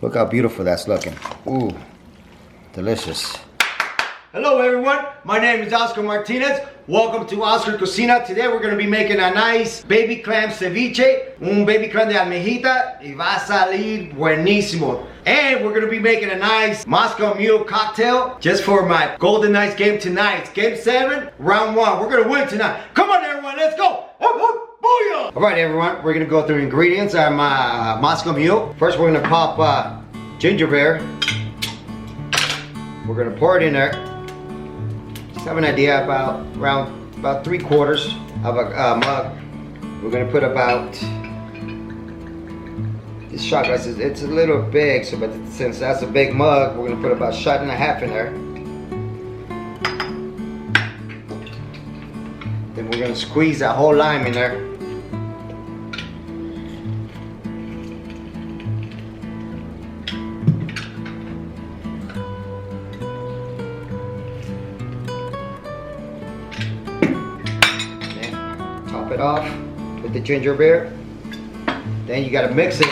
Look how beautiful that's looking. Ooh, delicious. Hello everyone, my name is Oscar Martinez. Welcome to Oscar Cocina. Today we're going to be making a nice baby clam ceviche. Un baby clam de almejita y va a salir buenísimo. And we're going to be making a nice Moscow Mule cocktail just for my Golden Knights game tonight. Game 7, round 1. We're going to win tonight. Come on everyone, let's go. Booyah! Alright everyone, we're going to go through ingredients on my Moscow Mule. First we're going to pop ginger beer. We're going to pour it in there. Have an idea about about 3/4 of a mug. We're gonna put about this shot glass. It's a little big, so but since that's a big mug, we're gonna put about a shot and a half in there. Then we're gonna squeeze that whole lime in there. Top it off with the ginger beer. Then you gotta mix it.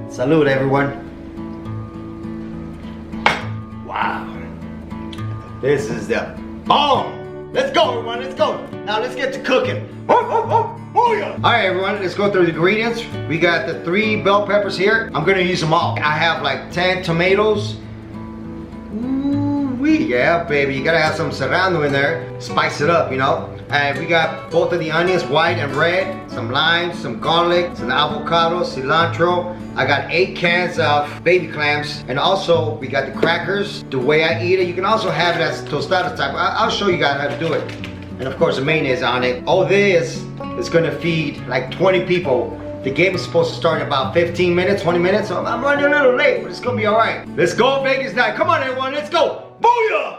Salud everyone. Wow. This is the bomb. Let's go everyone, let's go. Now let's get to cooking. Alright everyone, let's go through the ingredients. We got the 3 bell peppers here. I'm gonna use them all. I have like 10 tomatoes. Ooh-wee, yeah baby, you gotta have some Serrano in there. Spice it up, you know. And we got both of the onions, white and red. Some lime, some garlic, some avocado, cilantro. I got 8 cans of baby clams. And also, we got the crackers. The way I eat it, you can also have it as tostada type. I'll show you guys how to do it. And of course the mayonnaise on it. All this is gonna feed like 20 people. The game is supposed to start in about 15 minutes, 20 minutes. So I'm running a little late, but it's gonna be all right. Let's go Vegas night. Come on everyone, let's go. Booyah!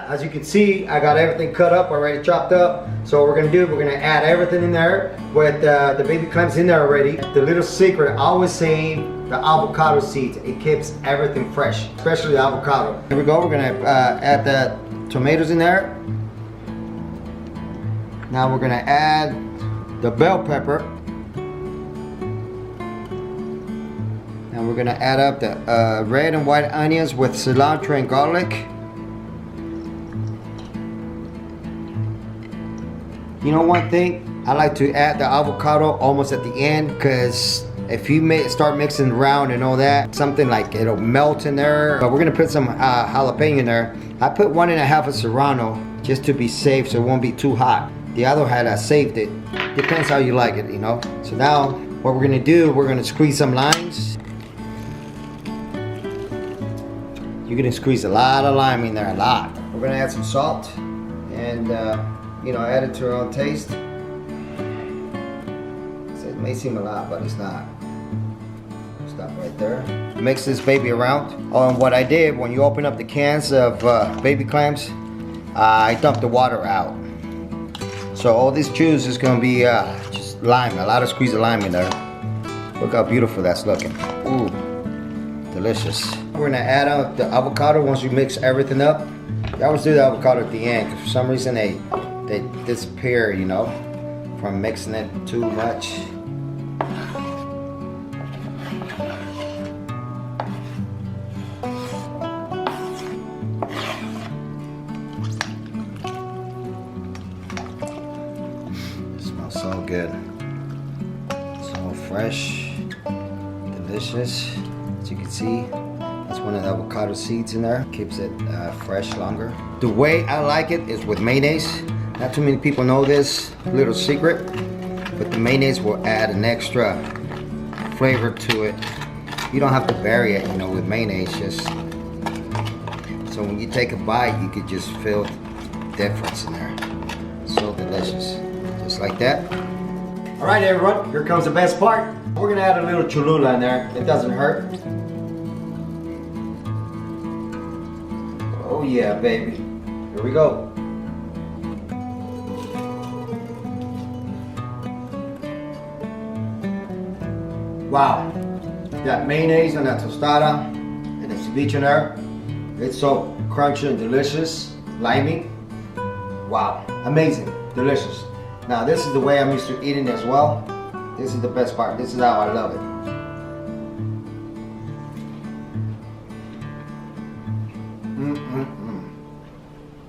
As you can see, I got everything cut up, already chopped up. So what we're gonna do, we're gonna add everything in there with the baby clams in there already. The little secret, I always save the avocado seeds. It keeps everything fresh, especially the avocado. Here we go, we're gonna add the tomatoes in there. Now we're gonna add the bell pepper. And we're gonna add up the red and white onions with cilantro and garlic. You know one thing, I like to add the avocado almost at the end, because if you start mixing around and all that, something like it'll melt in there. But we're gonna put some jalapeno in there. I put 1.5 of Serrano just to be safe, so it won't be too hot. The other had I saved it. Depends how you like it, you know. So now what we're gonna do, we're gonna squeeze some limes. You're gonna squeeze a lot of lime in there, a lot. We're gonna add some salt and you know, add it to your own taste. So it may seem a lot, but it's not. Stop right there. Mix this baby around. Oh, and what I did, when you open up the cans of baby clams, I dumped the water out. So all this juice is gonna be just lime, a lot of squeezed lime in there. Look how beautiful that's looking. Ooh, delicious. We're gonna add out the avocado once you mix everything up. I always do the avocado at the end, because for some reason they disappear, you know, from mixing it too much. Smells so good. So fresh, delicious. As you can see, that's one of the avocado seeds in there. Keeps it fresh longer. The way I like it is with mayonnaise. Not too many people know this little secret, but the mayonnaise will add an extra flavor to it. You don't have to bury it, you know, with mayonnaise. Just so when you take a bite, you could just feel the difference in there. So delicious, just like that. All right, everyone, here comes the best part. We're gonna add a little Cholula in there. It doesn't hurt. Oh yeah, baby. Here we go. Wow. Got mayonnaise and that tostada and the ceviche in there. It's so crunchy and delicious. Limey. Wow. Amazing. Delicious. Now this is the way I'm used to eating as well. This is the best part. This is how I love it.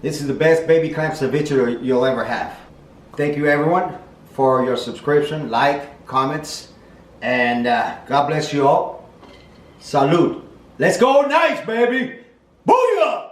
This is the best baby clam ceviche you'll ever have. Thank you everyone for your subscription, like, comments, and God bless you all. Salud. Let's go nice, baby. Booyah!